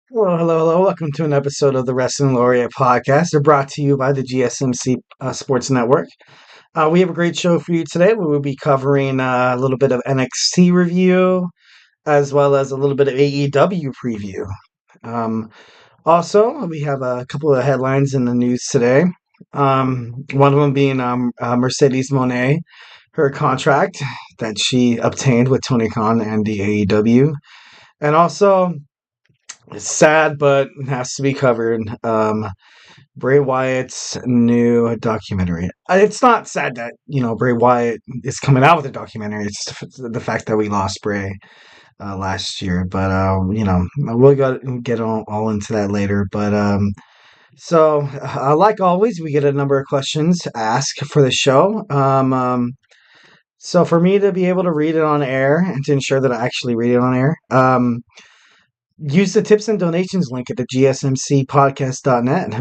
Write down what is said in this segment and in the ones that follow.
Hello, hello, hello. Welcome to an episode of the Wrestling Laureate Podcast. They're brought to you by the GSMC Sports Network. We have a great show for you today. We will be covering a little bit of NXT review as well as a little bit of AEW preview. Also, we have a couple of headlines in the news today. One of them being Mercedes Moné, her contract that she obtained with Tony Khan and the AEW. And also, it's sad, but it has to be covered. Bray Wyatt's new documentary. It's not sad that, Bray Wyatt is coming out with a documentary. It's the fact that we lost Bray last year. But, we'll get all into that later. But, like always, we get a number of questions to ask for the show. So for me to be able to read it on air and to ensure that I actually read it on air, use the tips and donations link at the GSMC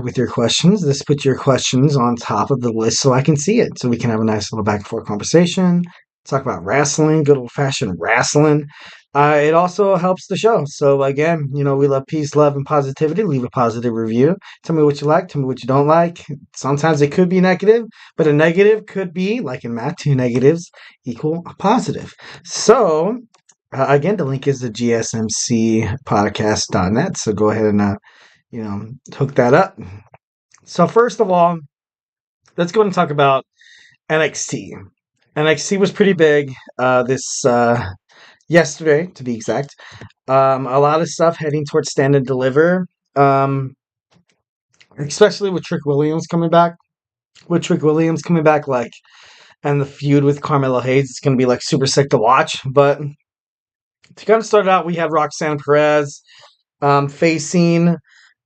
with your questions. This puts your questions on top of the list so I can see it, so we can have a nice little back and forth conversation, talk about wrestling, good old-fashioned wrestling. It also helps the show. So again, we love peace, love, and positivity. Leave a positive review. Tell me what you like. Tell me what you don't like. Sometimes it could be negative, but a negative could be, like in math, 2 negatives equal a positive. So again, the link is the GSMCpodcast.net. So go ahead and, hook that up. So first of all, let's go ahead and talk about NXT. NXT was pretty big yesterday, to be exact. A lot of stuff heading towards Stand and Deliver, especially with Trick Williams coming back. And the feud with Carmelo Hayes, it's going to be super sick to watch. But to kind of start out, we had Roxanne Perez facing,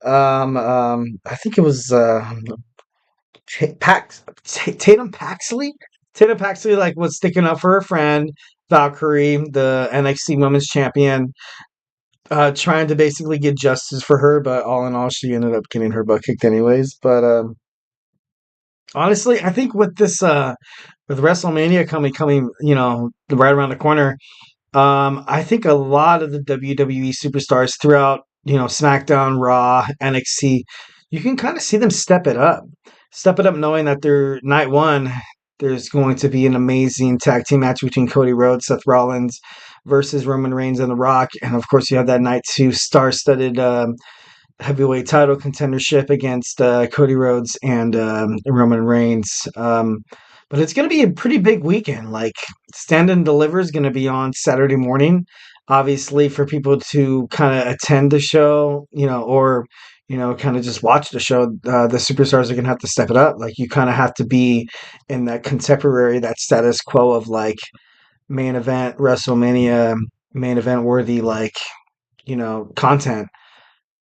I think it was Tatum Paxley. Tatum Paxley was sticking up for her friend Valkyrie, the NXT Women's Champion, trying to basically get justice for her. But all in all, she ended up getting her butt kicked anyways. But honestly, I think with this with WrestleMania coming, right around the corner. I think a lot of the WWE superstars throughout, SmackDown, Raw, NXT, you can kind of see them step it up knowing that they're night one, there's going to be an amazing tag team match between Cody Rhodes, Seth Rollins versus Roman Reigns and The Rock. And of course, you have that night 2 star-studded heavyweight title contendership against Cody Rhodes and Roman Reigns. But it's going to be a pretty big weekend. Stand and Deliver is going to be on Saturday morning. Obviously, for people to kind of attend the show, or, kind of just watch the show, the superstars are going to have to step it up. You kind of have to be in that contemporary, that status quo of, main event, WrestleMania, main event worthy, content.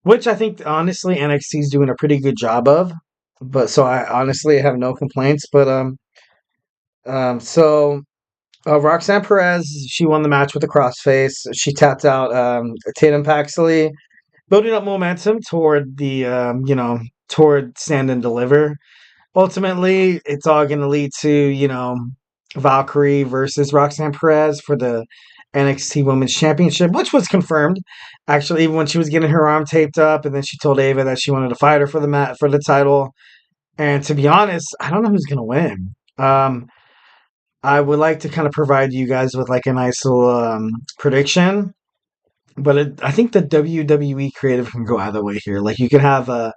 Which I think, honestly, NXT is doing a pretty good job of. But so I honestly have no complaints. But, Roxanne Perez, she won the match with a crossface. She tapped out Tatum Paxley, building up momentum toward toward Stand and Deliver. Ultimately, it's all going to lead to, Valkyrie versus Roxanne Perez for the NXT Women's Championship, which was confirmed, actually, even when she was getting her arm taped up, and then she told Ava that she wanted to fight her for the title. And to be honest, I don't know who's going to win. I would like to kind of provide you guys with a nice little prediction, but I think the WWE creative can go either way here. You can have a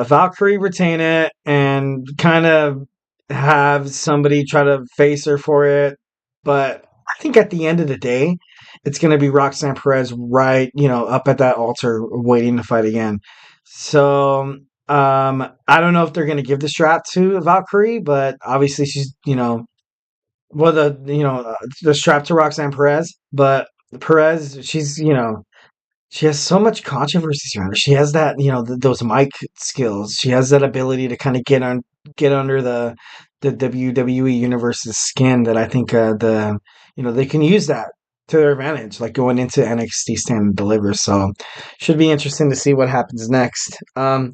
Valkyrie retain it and kind of have somebody try to face her for it, but I think at the end of the day, it's going to be Roxanne Perez right, up at that altar waiting to fight again. So I don't know if they're going to give the strap to Valkyrie, but obviously she's, the strap to Roxanne Perez, but Perez, she's, She has so much controversy around her. She has that, those mic skills. She has that ability to kind of get under the WWE universe's skin that I think they can use that to their advantage, like going into NXT Stand and Deliver. So should be interesting to see what happens next. Next,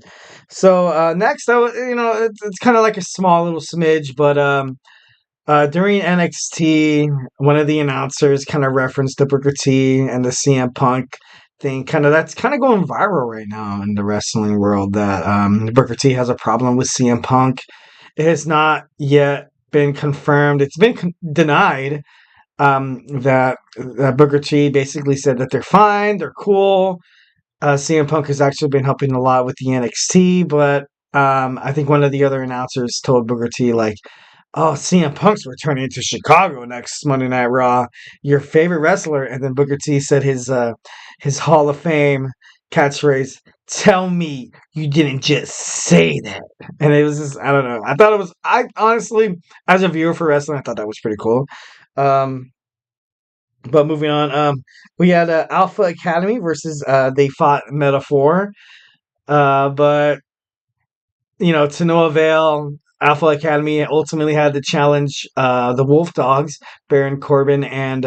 it's kind of like a small little smidge, but during NXT, one of the announcers kind of referenced the Booker T and the CM Punk thing. That's kind of going viral right now in the wrestling world. That Booker T has a problem with CM Punk. It has not yet been confirmed. It's been denied. That Booker T basically said that they're fine, they're cool. CM Punk has actually been helping a lot with the NXT, but I think one of the other announcers told Booker T like, "Oh, CM Punk's returning to Chicago next Monday Night Raw. Your favorite wrestler." And then Booker T said his Hall of Fame catchphrase, "Tell me you didn't just say that." And it was just, I don't know. I honestly, as a viewer for wrestling, I thought that was pretty cool. Um, but moving on, we had Alpha Academy versus they fought Metaphor. But to no avail. Alpha Academy ultimately had to challenge the Wolf Dogs, Baron Corbin and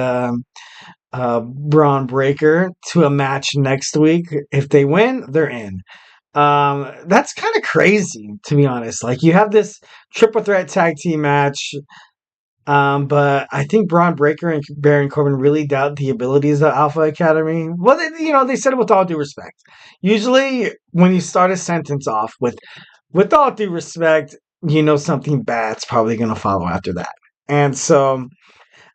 Braun Breaker, to a match next week. If they win, they're in. That's kind of crazy, to be honest. Like, you have this triple threat tag team match, but I think Braun Breaker and Baron Corbin really doubt the abilities of Alpha Academy. Well, they said it with all due respect. Usually, when you start a sentence off with all due respect, something bad's probably going to follow after that. And so,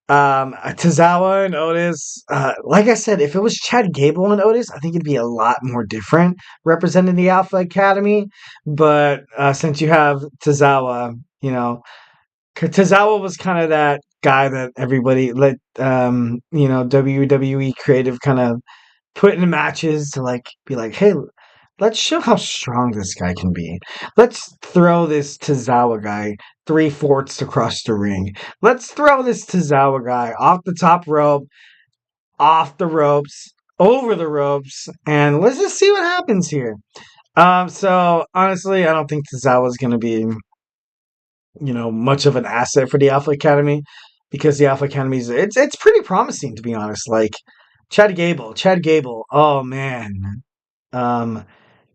Tozawa and Otis, like I said, if it was Chad Gable and Otis, I think it'd be a lot more different representing the Alpha Academy. But since you have Tozawa, 'cause Tozawa was kind of that guy that everybody let, WWE creative kind of put in matches to like be like, hey, let's show how strong this guy can be. Let's throw this Tozawa guy 3/4 across the ring. Let's throw this Tozawa guy off the top rope, off the ropes, over the ropes, and let's just see what happens here. So honestly, I don't think Tozawa is going to be, much of an asset for the Alpha Academy, because the Alpha Academy it's pretty promising, to be honest. Like Chad Gable. Oh man, um,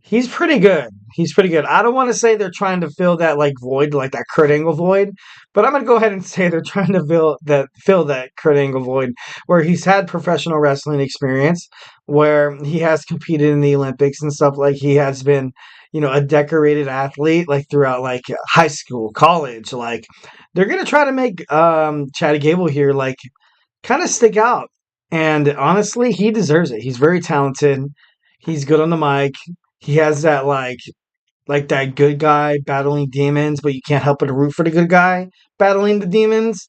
he's pretty good. He's pretty good. I don't want to say they're trying to fill that like void, like that Kurt Angle void, but I'm gonna go ahead and say they're trying to fill that Kurt Angle void, where he's had professional wrestling experience, where he has competed in the Olympics and stuff. Like, he has been, a decorated athlete like throughout like high school, college. Like, they're gonna try to make Chad Gable here like kind of stick out. And honestly, he deserves it. He's very talented. He's good on the mic. He has that like that good guy battling demons, but you can't help but root for the good guy battling the demons.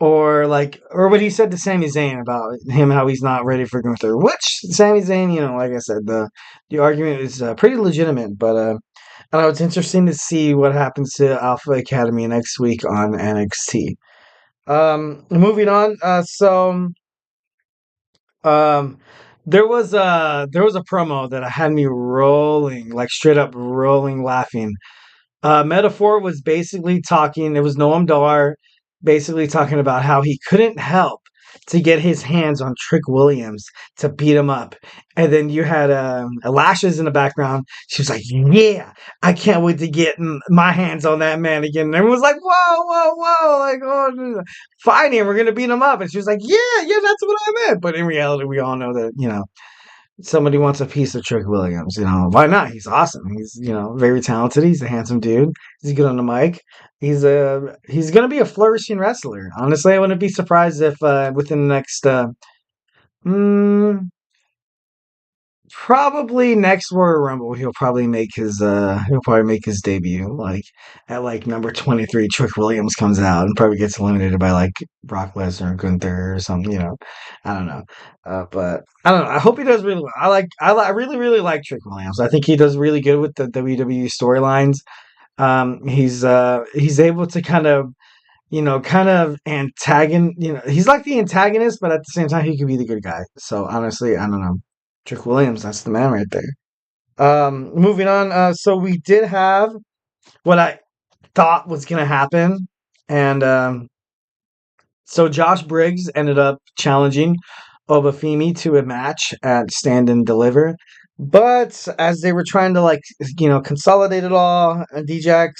Or what he said to Sami Zayn about him, how he's not ready for Gunther. Which Sami Zayn, like I said, the argument is pretty legitimate. But I don't know, it's interesting to see what happens to Alpha Academy next week on NXT. Moving on. Um, there was a promo that had me rolling, like straight up rolling laughing. Metaphor was basically talking. It was Noam Dar, basically talking about how he couldn't help to get his hands on Trick Williams to beat him up. And then you had Lashes in the background. She was like, "Yeah, I can't wait to get my hands on that man again." And everyone was like, "Whoa, whoa, whoa!" Like, "Oh, fight him. We're gonna beat him up." And she was like, "Yeah, yeah, that's what I meant." But in reality, we all know that somebody wants a piece of Trick Williams. Why not? He's awesome. He's very talented. He's a handsome dude. He's good on the mic. He's gonna be a flourishing wrestler. Honestly, I wouldn't be surprised if within the next mm, probably next Royal Rumble, he'll probably make his debut, like at like number 23. Trick Williams comes out and probably gets eliminated by like Brock Lesnar or Gunther or something. I don't know, but I don't know. I hope he does really well. I really really like Trick Williams. I think he does really good with the WWE storylines. He's able to kind of he's like the antagonist, but at the same time he can be the good guy. So honestly, I don't know. Trick Williams, that's the man right there. Moving on. So we did have what I thought was gonna happen, and so Josh Briggs ended up challenging Obafemi to a match at Stand and Deliver. But as they were trying to consolidate it all, Djax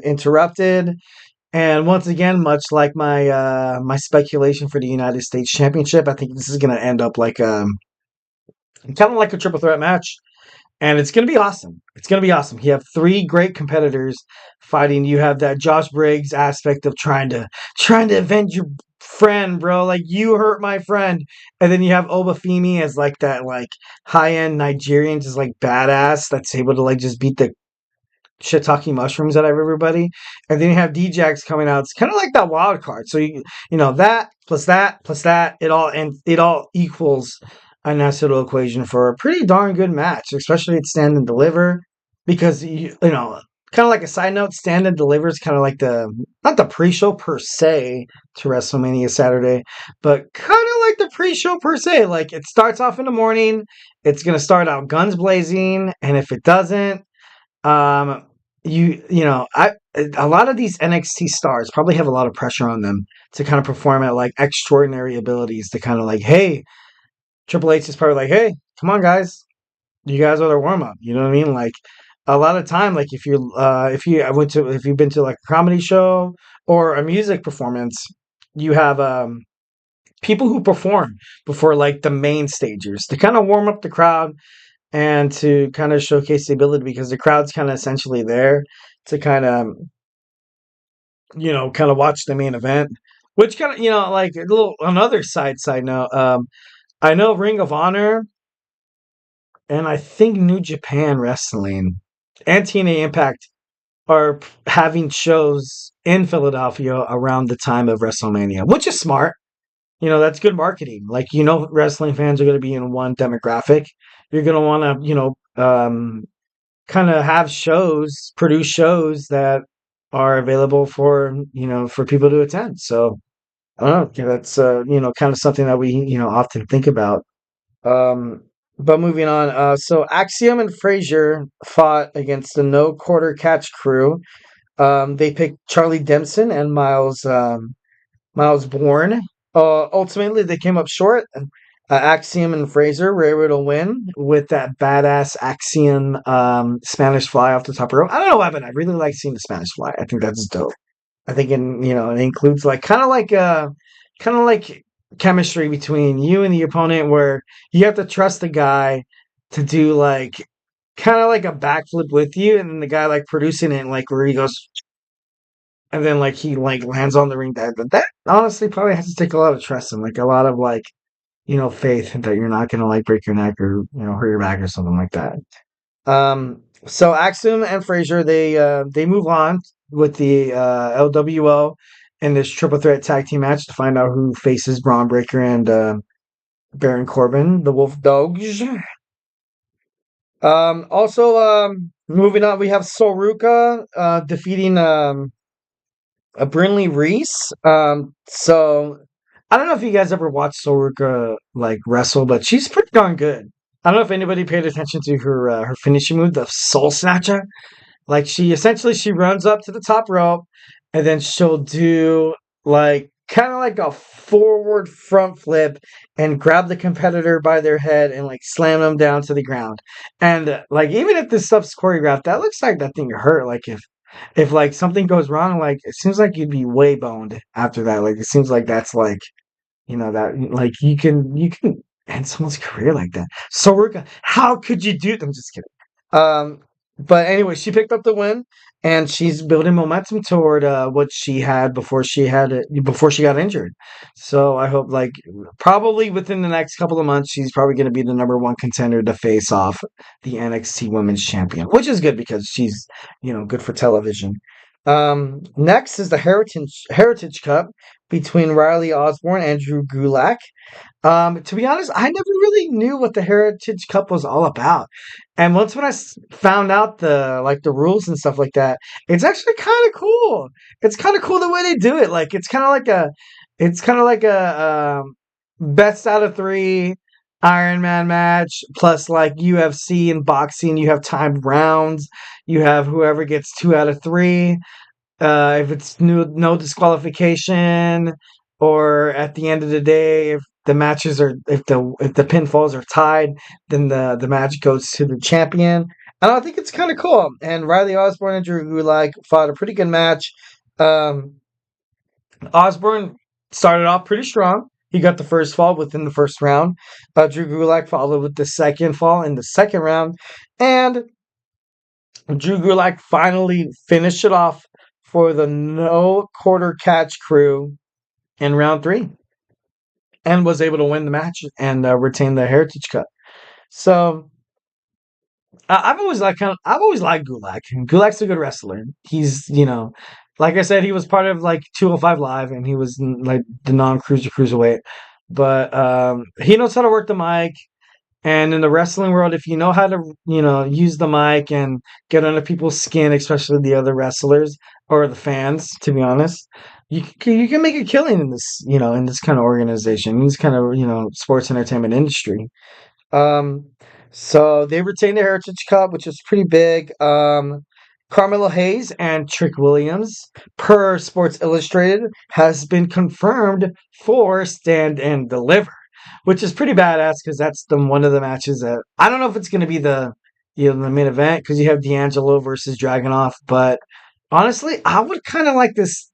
interrupted. And once again, much like my speculation for the United States Championship, I think this is gonna end up like kind of like a triple threat match. And it's going to be awesome. It's going to be awesome. You have three great competitors fighting. You have that Josh Briggs aspect of trying to avenge your friend, bro. Like you hurt my friend. And then you have Obafemi as like that like high-end Nigerian, just like badass that's able to like just beat the shiitake mushrooms out of everybody. And then you have Djax coming out. It's kind of like that wild card. So that plus that, it all equals a nice little equation for a pretty darn good match, especially at Stand and Deliver. Because kind of like a side note, Stand and Deliver is kind of like the not the pre-show per se to WrestleMania Saturday, but kind of like the pre-show per se. Like it starts off in the morning, it's gonna start out guns blazing, and if it doesn't, um, I a lot of these NXT stars probably have a lot of pressure on them to kind of perform at like extraordinary abilities to kind of like, hey, Triple H is probably like, hey, come on, guys, you guys are the warm up. You know what I mean? Like a lot of time, like if you've been to like a comedy show or a music performance, you have people who perform before like the main stagers to kind of warm up the crowd and to kind of showcase the ability because the crowd's kind of essentially there to kind of watch the main event, which kind of like a little another side note. I know Ring of Honor and I think New Japan Wrestling and TNA Impact are having shows in Philadelphia around the time of WrestleMania, which is smart. That's good marketing. Like, wrestling fans are going to be in one demographic. You're going to want to, kind of have produce shows that are available for people to attend. So I don't know. That's, kind of something that we, often think about. Um, but moving on. So Axiom and Frazier fought against the No Quarter Catch crew. They picked Charlie Dempson and Miles Bourne. Ultimately, they came up short. Axiom and Fraser were able to win with that badass Axiom Spanish fly off the top rope. I don't know why, but I really like seeing the Spanish fly. I think that's dope. I think it includes like kind of like chemistry between you and the opponent, where you have to trust the guy to do like kind of like a backflip with you, and then the guy like producing it, like where he goes and then like he like lands on the ring. That honestly probably has to take a lot of trust and like a lot of like faith that you're not gonna like break your neck or hurt your back or something like that. So Axum and Frazier they move on with the LWO in this triple threat tag team match to find out who faces Braun Breaker and Baron Corbin, the Wolf Dogs. Also, moving on, we have Soruka defeating a Brinley Reese. So I don't know if you guys ever watched Soruka like wrestle, but she's pretty darn good. I don't know if anybody paid attention to her finishing move, the Soul Snatcher. Like she runs up to the top rope, and then she'll do like kind of like a forward front flip and grab the competitor by their head and like slam them down to the ground. And like even if this stuff's choreographed, that looks like that thing hurt. Like if like something goes wrong, like it seems like you'd be way boned after that. Like it seems like that's like that like you can end someone's career like that. So how could you do it? I'm just kidding. Um, but anyway, she picked up the win, and she's building momentum toward what she had before she got injured. So I hope, like, probably within the next couple of months, she's probably going to be the number one contender to face off the NXT Women's Champion, which is good because she's good for television. Next is the Heritage Cup between Riley Osborne and Drew Gulak. To be honest, I never really knew what the Heritage Cup was all about. And once when found out the rules and stuff like that, it's actually kind of cool. It's kind of cool the way they do it. Like it's kind of like a best out of three. Iron Man match, plus like UFC and boxing, you have timed rounds. You have whoever gets 2 out of 3. If it's no disqualification, or at the end of the day, if the matches are if the pinfalls are tied, then the match goes to the champion. And I think it's kind of cool. And Riley Osborne and Drew Gulak fought a pretty good match. Um, Osborne started off pretty strong. He got the first fall within the first round. Drew Gulak followed with the second fall in the second round, and Drew Gulak finally finished it off for the no quarter catch crew in round 3, and was able to win the match and retain the Heritage Cup. So I've always liked Gulak. Gulak's a good wrestler. He's, like I said, he was part of like 205 Live, and he was like the cruiserweight. But he knows how to work the mic. And in the wrestling world, if you know how to, use the mic and get under people's skin, especially the other wrestlers or the fans, to be honest, you can make a killing in this, in this kind of organization, in this kind of, sports entertainment industry. Um, so they retained the Heritage Cup, which is pretty big. Carmelo Hayes and Trick Williams, per Sports Illustrated, has been confirmed for Stand and Deliver, which is pretty badass because that's one of the matches that I don't know if it's going to be the the main event, because you have D'Angelo versus Dragunov, but honestly, I would kind of like this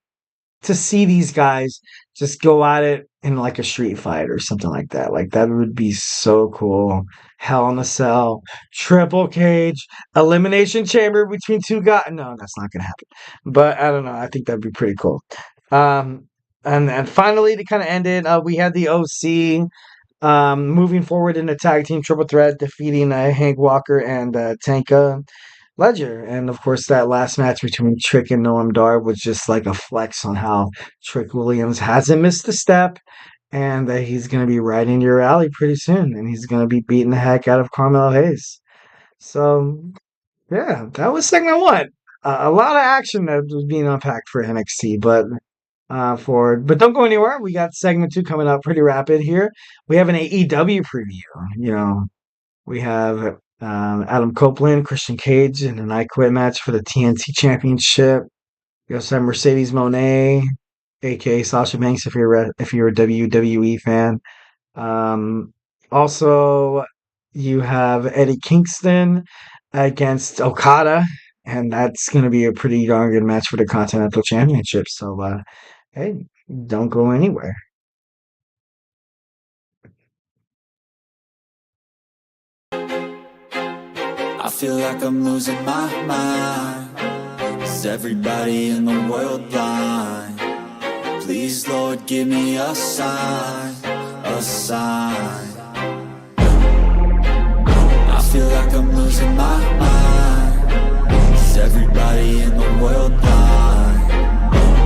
to see these guys just go at it in like a street fight or something like that. Like that would be so cool. Hell in a Cell, triple cage, elimination chamber between two guys. No, that's not gonna happen. But I don't know. I think that'd be pretty cool. Um, and finally, to kind of end it, we had the OC moving forward in the tag team triple threat, defeating Hank Walker and Tanka Ledger. And of course, that last match between Trick and Noam Dar was just like a flex on how Trick Williams hasn't missed a step, and that he's going to be right in your alley pretty soon, and he's going to be beating the heck out of Carmelo Hayes. So, yeah, that was segment 1. A lot of action that was being unpacked for NXT, but don't go anywhere. We got segment 2 coming up pretty rapid here. We have an AEW preview. We have Adam Copeland, Christian Cage in an I Quit match for the TNT Championship. We also have Mercedes Moné, aka Sasha Banks, if you're a WWE fan. Also, you have Eddie Kingston against Okada, and that's going to be a pretty darn good match for the Continental Championship. So, hey, don't go anywhere. I feel like I'm losing my mind. Is everybody in the world blind? Please, Lord, give me a sign, a sign. I feel like I'm losing my mind. Is everybody in the world blind?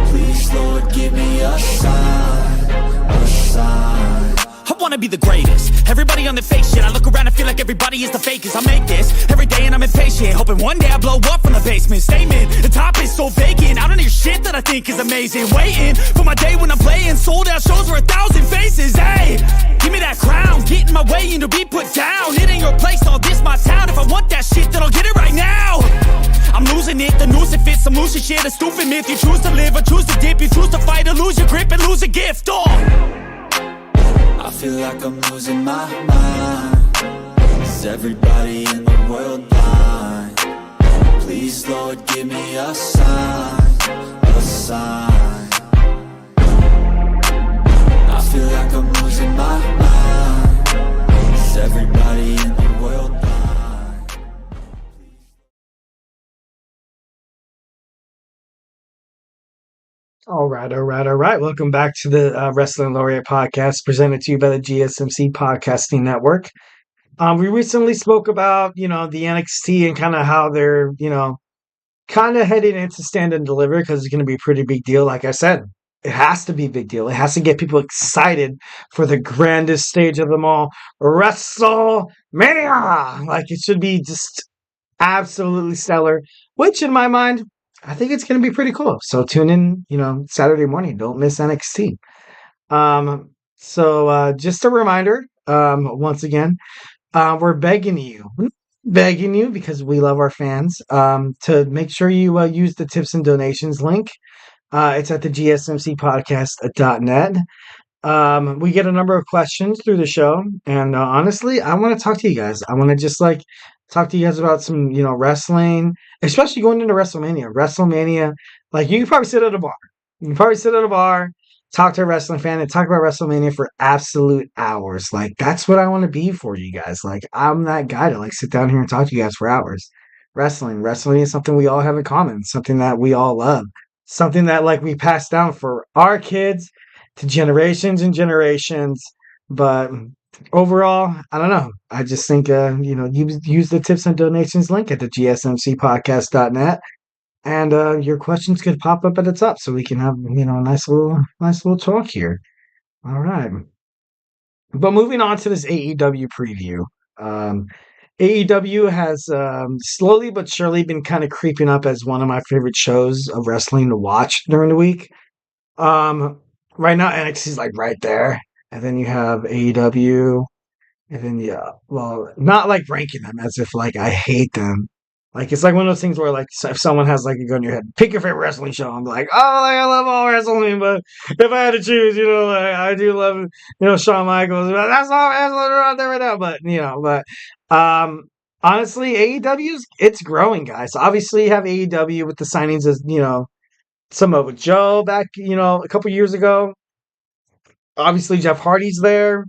Please, Lord, give me a sign, a sign. I wanna be the greatest. Everybody on the fake shit. I look around and feel like everybody is the fakest. I make this every day and I'm impatient, hoping one day I blow up from the basement. Statement, the top is so vacant. I don't hear shit that I think is amazing. Waiting for my day when I'm playing sold out shows for 1,000 faces. Hey, give me that crown, get in my way and to be put down. It ain't your place, all this my town. If I want that shit, then I'll get it right now. I'm losing it, the noose it fits, some losing shit, a stupid myth. You choose to live or choose to dip, you choose to fight or lose your grip and lose a gift. I feel like I'm losing my mind. Is everybody in the world blind? Please, Lord, give me a sign, a sign. I feel like I'm losing my mind. Is everybody in the world blind? All right. Welcome back to the Wrestling Laureate Podcast, presented to you by the GSMC Podcasting Network. We recently spoke about, the NXT and kind of how they're, kind of heading into Stand and Deliver, because it's going to be a pretty big deal. Like I said, it has to be a big deal. It has to get people excited for the grandest stage of them all, WrestleMania. Like, it should be just absolutely stellar, which in my mind, I think it's going to be pretty cool. So tune in, Saturday morning. Don't miss NXT. So just a reminder, once again. We're begging you because we love our fans, to make sure you use the tips and donations link. It's at the GSMC Podcast.net. We get a number of questions through the show, and honestly, I want to talk to you guys. I want to just like talk to you guys about some, wrestling, especially going into WrestleMania. WrestleMania, like you can probably sit at a bar. You can probably sit at a bar, talk to a wrestling fan, and talk about WrestleMania for absolute hours. Like that's what I want to be for you guys. Like I'm that guy to like sit down here and talk to you guys for hours. Wrestling is something we all have in common, something that we all love, something that like we pass down for our kids to generations and generations. But overall, I don't know. I just think, use the tips and donations link at the GSMCpodcast.net. And your questions could pop up at the top so we can have, a nice little talk here. All right. But moving on to this AEW preview. AEW has slowly but surely been kind of creeping up as one of my favorite shows of wrestling to watch during the week. Right now NXT is like right there, and then you have AEW, and then well, not like ranking them as if like I hate them. Like it's like one of those things where like if someone has like a gun in your head, pick your favorite wrestling show. I'm like, oh, like, I love all wrestling, but if I had to choose, like, I do love Shawn Michaels. But that's all wrestling out there right now. But honestly, AEW's it's growing, guys. Obviously, you have AEW with the signings as Samoa Joe back, a couple years ago. Obviously, Jeff Hardy's there.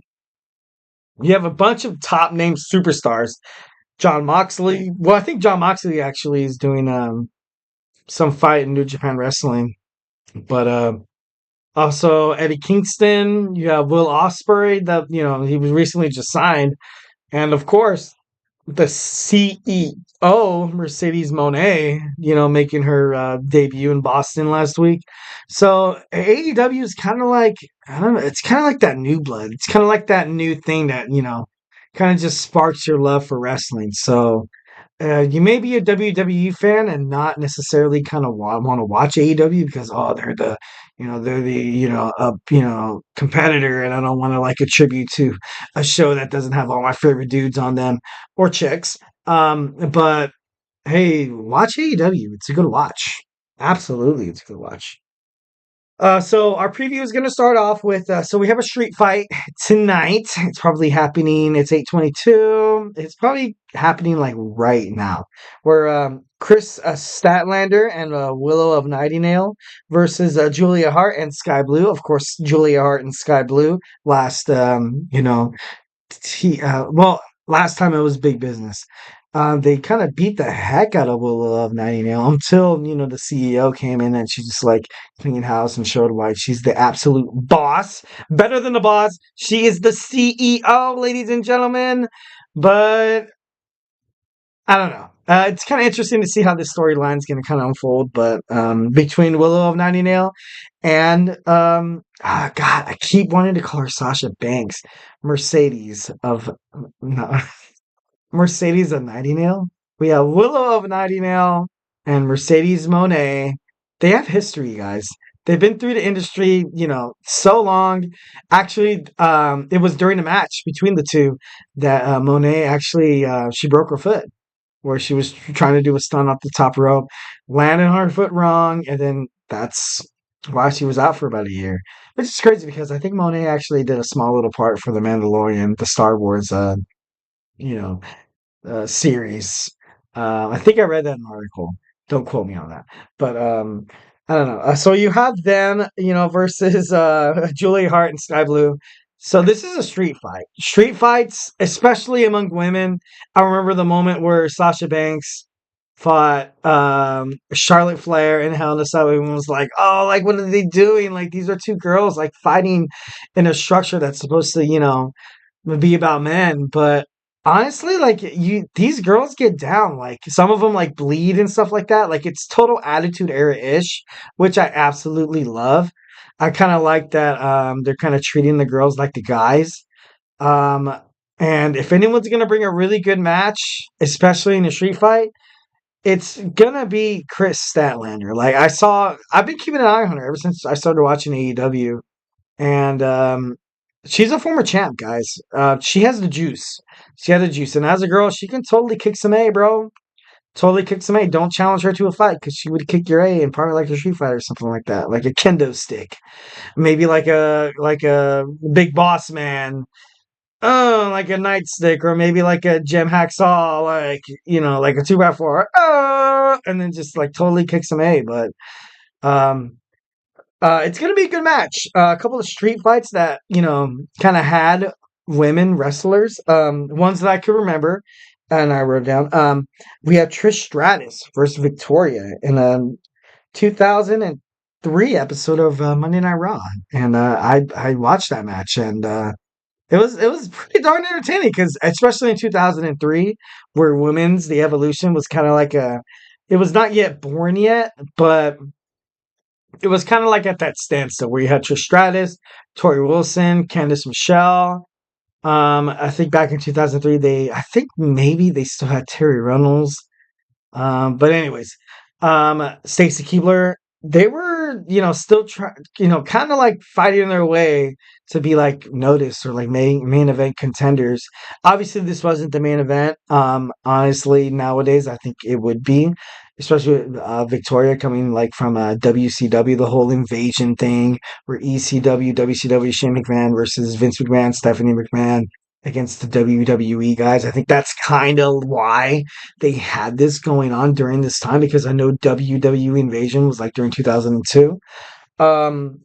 You have a bunch of top name superstars. John Moxley. Well, I think John Moxley actually is doing some fight in New Japan Wrestling. But also Eddie Kingston. You have Will Ospreay. That he was recently just signed, and of course the CEO, Mercedes Moné, making her debut in Boston last week. So AEW is kind of like, I don't know, it's kind of like that new blood. It's kind of like that new thing that, kind of just sparks your love for wrestling. So you may be a WWE fan and not necessarily kind of want to watch AEW because they're the competitor, and I don't want to like attribute to a show that doesn't have all my favorite dudes on them or chicks. But hey, watch AEW. It's a good watch. Absolutely, it's a good watch. So our preview is going to start off with, so we have a street fight tonight. It's probably happening. It's 8:22. It's probably happening like right now. Where Chris Statlander and Willow of Nightingale versus Julia Hart and Sky Blue. Of course, Julia Hart and Sky Blue last, last time it was big business. They kind of beat the heck out of Willow of Nightingale until, the CEO came in and she just like cleaned house and showed why she's the absolute boss. Better than the boss. She is the CEO, ladies and gentlemen. But I don't know. It's kind of interesting to see how this storyline is going to kind of unfold. But between Willow of Nightingale and, God, I keep wanting to call her Sasha Banks. Mercedes of Nightingale. We have Willow of Nightingale and Mercedes Moné. They have history, guys. They've been through the industry, so long. Actually, it was during the match between the two that Moné actually she broke her foot, where she was trying to do a stunt off the top rope, landed on her foot wrong, and then that's why she was out for about a year. Which is crazy because I think Moné actually did a small little part for The Mandalorian, the Star Wars series. I think I read that in an article. Don't quote me on that. But I don't know. So you have them, versus Julia Hart and Sky Blue. So this is a street fight. Street fights, especially among women. I remember the moment where Sasha Banks fought Charlotte Flair in Hell in a Cell. Everyone was like, "Oh, like what are they doing? Like these are two girls like fighting in a structure that's supposed to, be about men." But honestly, like these girls get down. Like some of them like bleed and stuff like that. Like it's total Attitude Era-ish, which I absolutely love. I kind of like that they're kind of treating the girls like the guys. And if anyone's gonna bring a really good match, especially in a street fight, it's gonna be Chris Statlander. Like I've been keeping an eye on her ever since I started watching AEW, and She's a former champ, guys. She has the juice. She had the juice, and as a girl, she can totally kick some A, bro. Totally kick some A. Don't challenge her to a fight because she would kick your A and probably like a street fight or something like that, like a kendo stick, maybe like a big boss man. Oh, like a nightstick, or maybe like a gem hacksaw, like like a 2x4. Oh, and then just like totally kick some A. But um, it's gonna be a good match. A couple of street fights that kind of had women wrestlers. Ones that I could remember, and I wrote down. We have Trish Stratus versus Victoria in a 2003 episode of Monday Night Raw, and I watched that match, and it was pretty darn entertaining because especially in 2003, where the evolution was kind of like it was not yet born yet, but it was kind of like at that standstill where you had Trish Stratus, Tori Wilson, Candice Michelle. I think back in 2003, I think maybe they still had Terry Reynolds. But anyways, Stacy Keibler, they were, still trying, kind of like fighting their way to be like noticed or like main event contenders. Obviously, this wasn't the main event. Honestly, nowadays I think it would be, especially with Victoria coming like from WCW, the whole invasion thing, where ECW, WCW, Shane McMahon versus Vince McMahon, Stephanie McMahon against the WWE guys. I think that's kind of why they had this going on during this time because I know WWE Invasion was like during 2002. Um,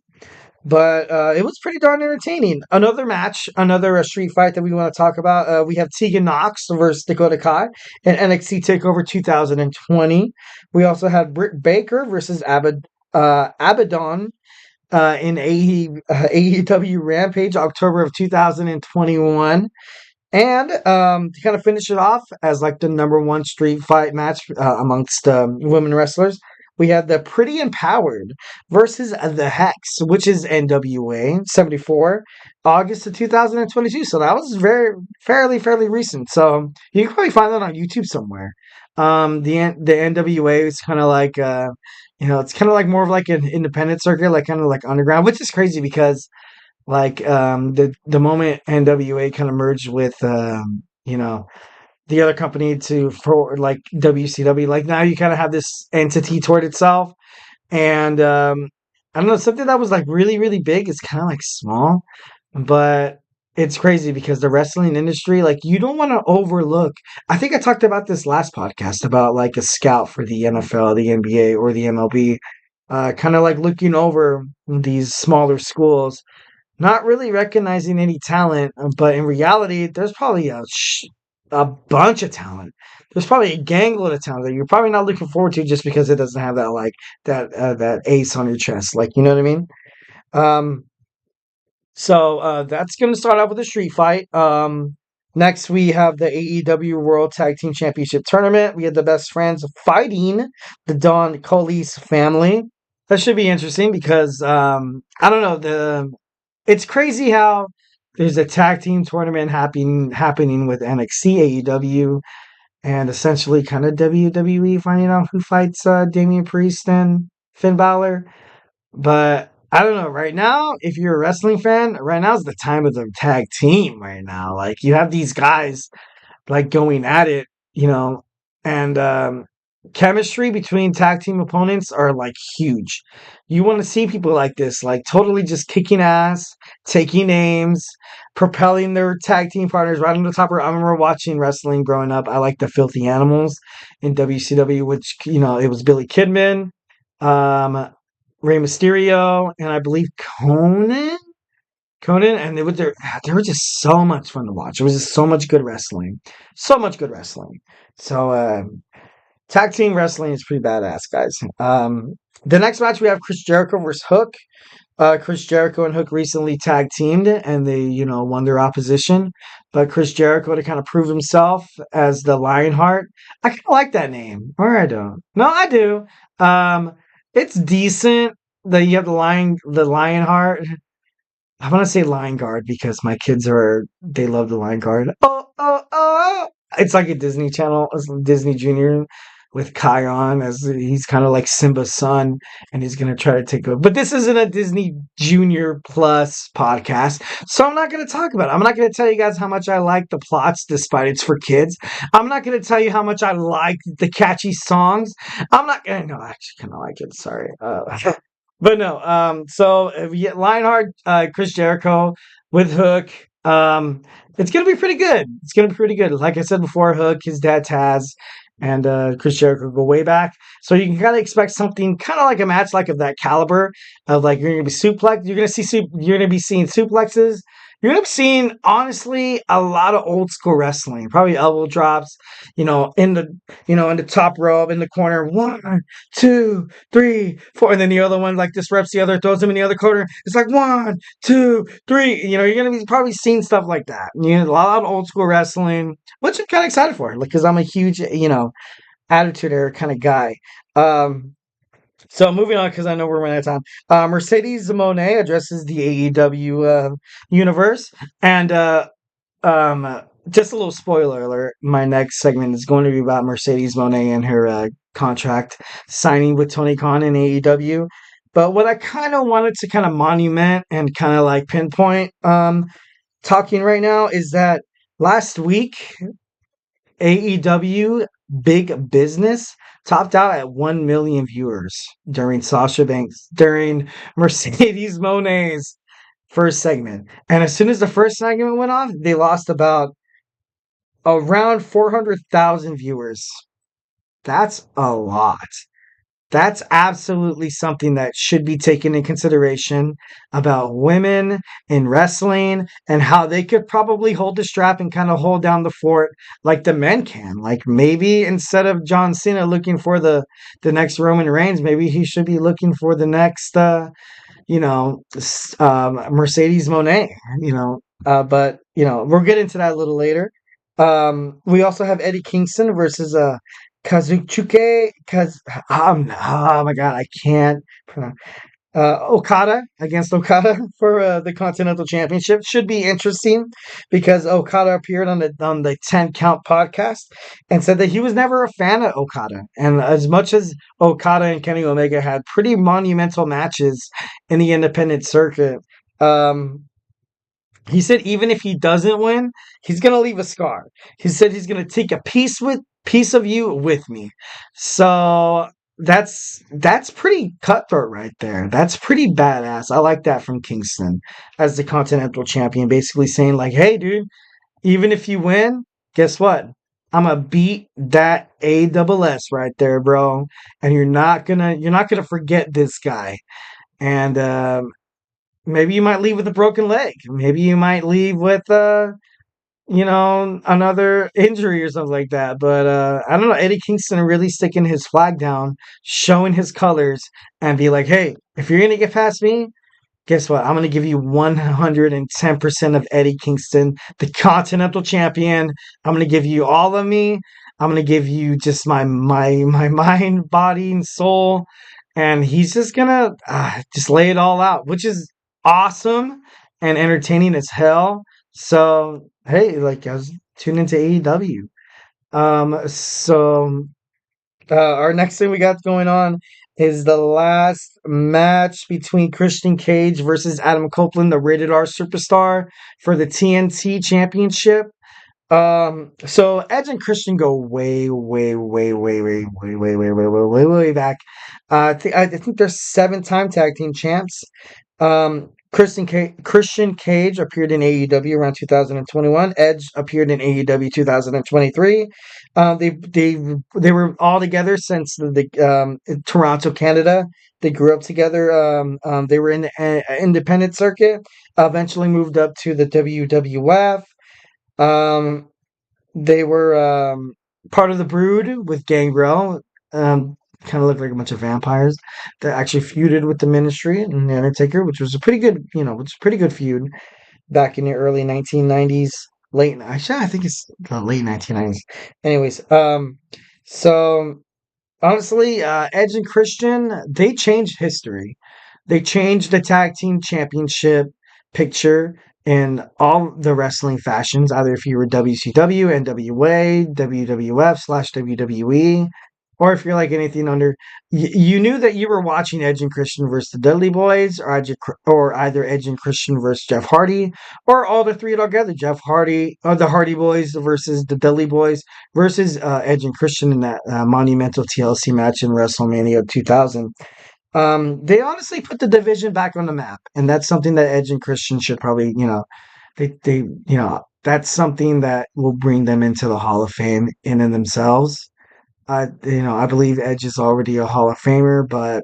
but it was pretty darn entertaining. Another match, another street fight that we want to talk about. We have Tegan Knox versus Dakota Kai in NXT TakeOver 2020. We also have Britt Baker versus Abaddon in AEW Rampage, October of 2021. And to kind of finish it off as like the number one street fight match amongst women wrestlers, we have the Pretty Empowered versus the Hex, which is NWA 74, August of 2022. So that was fairly recent. So you can probably find that on YouTube somewhere. The NWA is kind of like it's kind of like more of like an independent circuit, like kind of like underground, which is crazy because like the moment NWA kind of merged with the other company for like WCW, like now you kind of have this entity toward itself, and I don't know, something that was like really big is kind of like small, but it's crazy because the wrestling industry, like you don't want to overlook. I think I talked about this last podcast about like a scout for the NFL, the NBA, or the MLB, kind of like looking over these smaller schools, not really recognizing any talent, but in reality, there's probably a bunch of talent. There's probably a gangload of talent that you're probably not looking forward to just because it doesn't have that like that ace on your chest, like you know what I mean. Um, so that's gonna start off with a street fight. Next we have the AEW World Tag Team Championship Tournament. We have the Best Friends fighting the Don Callis family. That should be interesting because I don't know it's crazy how there's a tag team tournament happening with NXT, AEW, and essentially kind of WWE finding out who fights Damian Priest and Finn Balor. But I don't know. Right now, if you're a wrestling fan, right now is the time of the tag team. Right now, like you have these guys like going at it, and chemistry between tag team opponents are like huge. You want to see people like this, like totally just kicking ass, taking names, propelling their tag team partners right on the top. I remember watching wrestling growing up. I like the Filthy Animals in WCW, which it was Billy Kidman, um, Rey Mysterio, and I believe Conan, and they were just so much fun to watch. It was just so much good wrestling, so much good wrestling. So tag team wrestling is pretty badass, guys. The next match we have Chris Jericho versus Hook. Chris Jericho and Hook recently tag teamed, and they won their opposition. But Chris Jericho to kind of prove himself as the Lionheart. I kind of like that name, or I don't. No, I do. It's decent that you have the Lionheart. I want to say Lion Guard because my kids they love the Lion Guard. Oh, oh, oh. It's like a Disney Channel, Disney Junior with Chiron, as he's kind of like Simba's son, and he's gonna try to take over. But this isn't a Disney Junior Plus podcast, so I'm not gonna talk about it. I'm not gonna tell you guys how much I like the plots, despite it's for kids. I'm not gonna tell you how much I like the catchy songs. I'm not gonna. No, I actually kind of like it. Sorry. But no. So we get Lionheart, Chris Jericho with Hook. It's gonna be pretty good. It's gonna be pretty good. Like I said before, Hook, his dad Taz, and Chris Jericho go way back. So you can kind of expect something kind of like a match like of that caliber of like you're gonna be suplex. You're gonna be seeing suplexes. You're gonna be seeing honestly a lot of old school wrestling. Probably elbow drops. In the top rope in the corner. 1, 2, 3, 4, and then the other one like disrupts the other, throws him in the other corner. It's like 1, 2, 3. You're gonna be probably seeing stuff like that. A lot of old school wrestling, which I'm kind of excited for, because I'm a huge attitude era kind of guy. So moving on, because I know we're running out of time. Mercedes Mone addresses the AEW universe, and just a little spoiler alert: my next segment is going to be about Mercedes Mone and her contract signing with Tony Khan in AEW. But what I kind of wanted to kind of monument and kind of like pinpoint talking right now is that last week AEW Big Business topped out at 1 million viewers during Mercedes Moné's first segment. And as soon as the first segment went off, they lost about around 400,000 viewers. That's a lot. That's absolutely something that should be taken in consideration about women in wrestling and how they could probably hold the strap and kind of hold down the fort like the men can. Like maybe instead of John Cena looking for the next Roman Reigns, maybe he should be looking for the next, Mercedes Moné. But we'll get into that a little later. We also have Eddie Kingston versus oh my god, I can't pronounce. Okada against Okada for the Continental Championship should be interesting because Okada appeared on the 10 Count podcast and said that he was never a fan of Okada, and as much as Okada and Kenny Omega had pretty monumental matches in the independent circuit, he said even if he doesn't win, he's gonna leave a scar. He said he's gonna take a piece of you with me. So that's pretty cutthroat right there. That's pretty badass. I like that from Kingston as the Continental Champion, basically saying like, hey dude, even if you win, guess what? I'm gonna beat that ASS right there, bro. And you're not gonna forget this guy. And maybe you might leave with a broken leg. Maybe you might leave with another injury or something like that. But I don't know. Eddie Kingston really sticking his flag down, showing his colors, and be like, hey, if you're gonna get past me, guess what? I'm gonna give you 110% of Eddie Kingston, the Continental Champion. I'm gonna give you all of me. I'm gonna give you just my mind, body, and soul. And he's just gonna just lay it all out, which is awesome and entertaining as hell. So hey, like I was tuned into AEW. Our next thing we got going on is the last match between Christian Cage versus Adam Copeland, the Rated R Superstar, for the TNT Championship. So Edge and Christian go way back. I think they're 7-time tag team champs. Christian Cage appeared in AEW around 2021. Edge appeared in AEW 2023. They were all together since the Toronto, Canada. They grew up together. They were in the independent circuit. Eventually moved up to the WWF. They were part of the Brood with Gangrel. Kind of looked like a bunch of vampires that actually feuded with the Ministry and the Undertaker, which was a pretty good feud back in the early 1990s. I think it's the late 1990s. Anyways, so honestly, Edge and Christian, they changed history. They changed the tag team championship picture in all the wrestling fashions, either if you were WCW, NWA, WWF / WWE. or if you're like anything under, you knew that you were watching Edge and Christian versus the Dudley Boys, or either Edge and Christian versus Jeff Hardy, or all the three together, Jeff Hardy, or the Hardy Boys versus the Dudley Boys versus Edge and Christian in that monumental TLC match in WrestleMania 2000. They honestly put the division back on the map, and that's something that Edge and Christian should probably, that's something that will bring them into the Hall of Fame in and themselves. I believe Edge is already a Hall of Famer, but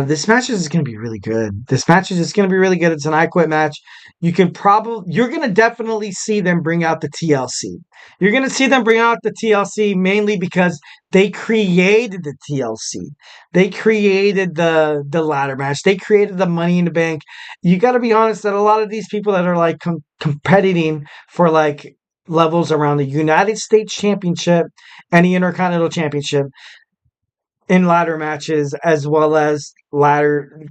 this match is going to be really good. This match is just going to be really good. It's an I Quit match. You're going to definitely see them bring out the TLC. You're going to see them bring out the TLC mainly because they created the TLC. They created the ladder match. They created the Money in the Bank. You got to be honest that a lot of these people that are like competing for like levels around the United States Championship and the Intercontinental Championship in ladder matches, as well as I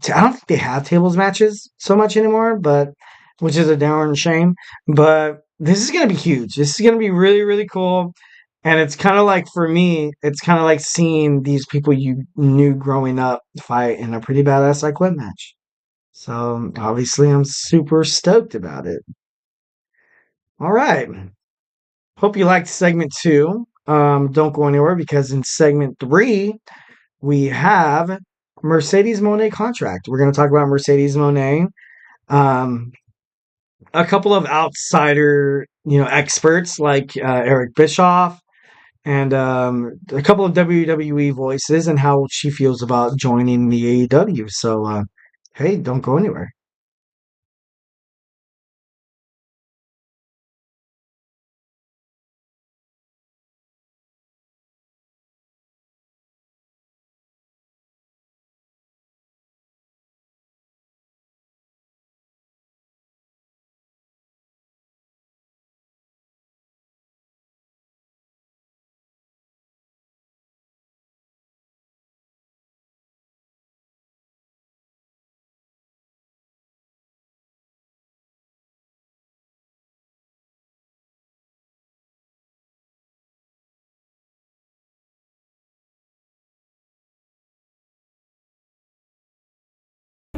don't think they have tables matches so much anymore, but which is a darn shame. But this is going to be huge. This is going to be really, really cool. And it's kind of like, for me, it's kind of like seeing these people you knew growing up fight in a pretty badass I Quit match. So obviously I'm super stoked about it. All right. Hope you liked segment 2. Don't go anywhere, because in segment 3, we have Mercedes Mone contract. We're going to talk about Mercedes Mone. A couple of outsider, experts like Eric Bischoff, and a couple of WWE voices, and how she feels about joining the AEW. So, hey, don't go anywhere.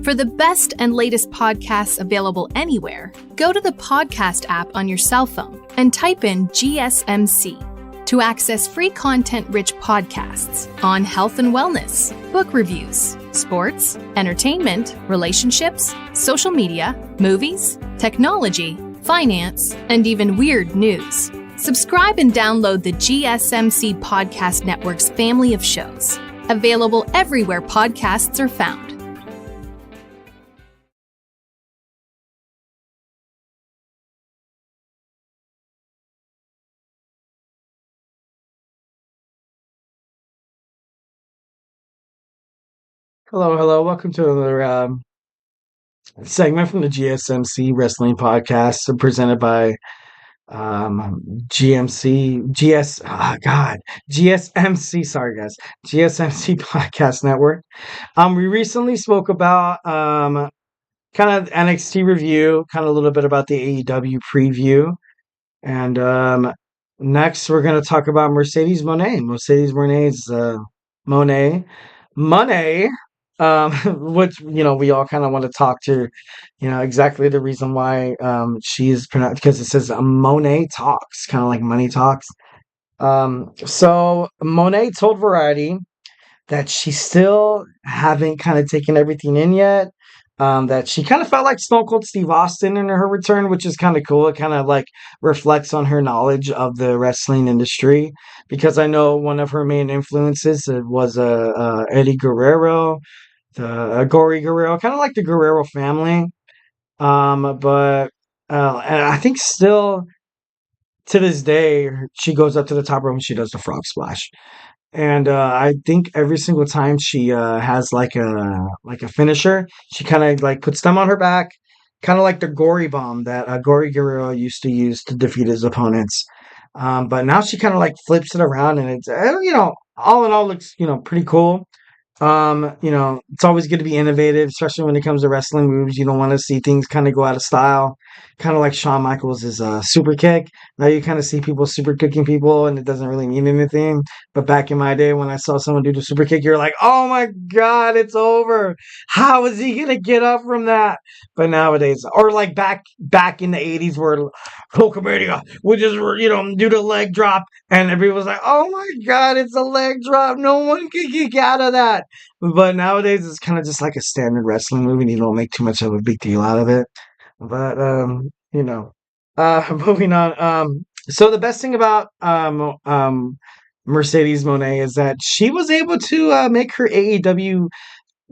For the best and latest podcasts available anywhere, go to the podcast app on your cell phone and type in GSMC to access free content-rich podcasts on health and wellness, book reviews, sports, entertainment, relationships, social media, movies, technology, finance, and even weird news. Subscribe and download the GSMC Podcast Network's family of shows, available everywhere podcasts are found. Hello. Welcome to another segment from the GSMC Wrestling Podcast, presented by GSMC. Sorry, guys, GSMC Podcast Network. We recently spoke about kind of NXT review, kind of a little bit about the AEW preview, and next we're going to talk about Mercedes Mone. Mercedes Mone's Money. Which, we all kind of want to talk to, exactly the reason why she's pronounced, because it says Monet Talks, kind of like Money Talks. So Monet told Variety that she still haven't kind of taken everything in yet. That she kind of felt like Stone Cold Steve Austin in her return, which is kind of cool. It kind of like reflects on her knowledge of the wrestling industry, because I know one of her main influences was Eddie Guerrero, the Gory Guerrero, kind of like the Guerrero family. But and I think still to this day, she goes up to the top rope and she does the frog splash. And I think every single time she has like a finisher, she kind of like puts them on her back, kind of like the Gory Bomb that Gory Guerrero used to use to defeat his opponents. But now she kind of like flips it around, and it's all in all looks pretty cool. It's always good to be innovative, especially when it comes to wrestling moves. You don't want to see things kind of go out of style. kind of like Shawn Michaels is a super kick. Now you kind of see people super kicking people and it doesn't really mean anything. But back in my day when I saw someone do the super kick, you're like, oh my God, it's over. How is he going to get up from that? But nowadays, or like back in the 80s where Hulkamania would just, do the leg drop and everybody was like, oh my God, it's a leg drop. No one can kick out of that. But nowadays, it's kind of just like a standard wrestling movie and you don't make too much of a big deal out of it. But moving on. So the best thing about Mercedes Moné is that she was able to make her AEW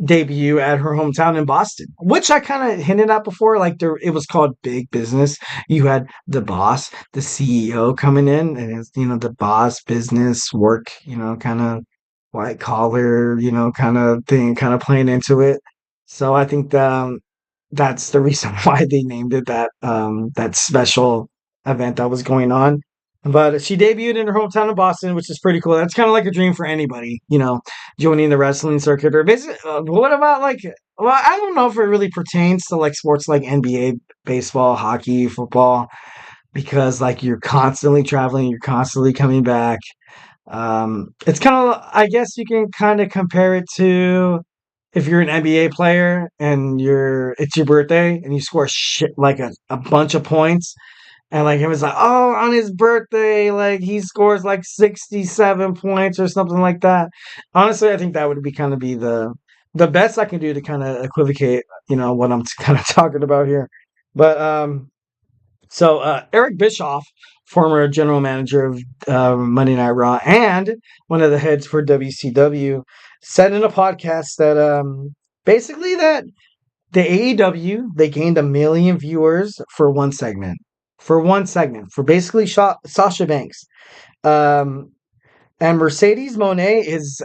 debut at her hometown in Boston, which I kind of hinted at before. Like it was called Big Business. You had the boss, the CEO coming in, and it's the boss business work, kind of white collar, kind of thing, kind of playing into it. So I think that's the reason why they named it that special event that was going on. But she debuted in her hometown of Boston, which is pretty cool. That's kind of like a dream for anybody, joining the wrestling circuit. Or basically, what about well, I don't know if it really pertains to like sports like NBA, baseball, hockey, football, because like you're constantly traveling, you're constantly coming back. It's kind of, I guess you can kind of compare it to if you're an NBA player and it's your birthday and you score shit like a bunch of points. And like it was like, oh, on his birthday, like he scores like 67 points or something like that. Honestly, I think that would be the best I can do to kind of equivocate, what I'm kind of talking about here. But so Eric Bischoff, former general manager of Monday Night Raw and one of the heads for WCW, said in a podcast that basically that the AEW, they gained 1 million viewers for one segment. For basically Sasha Banks. And Mercedes Moné is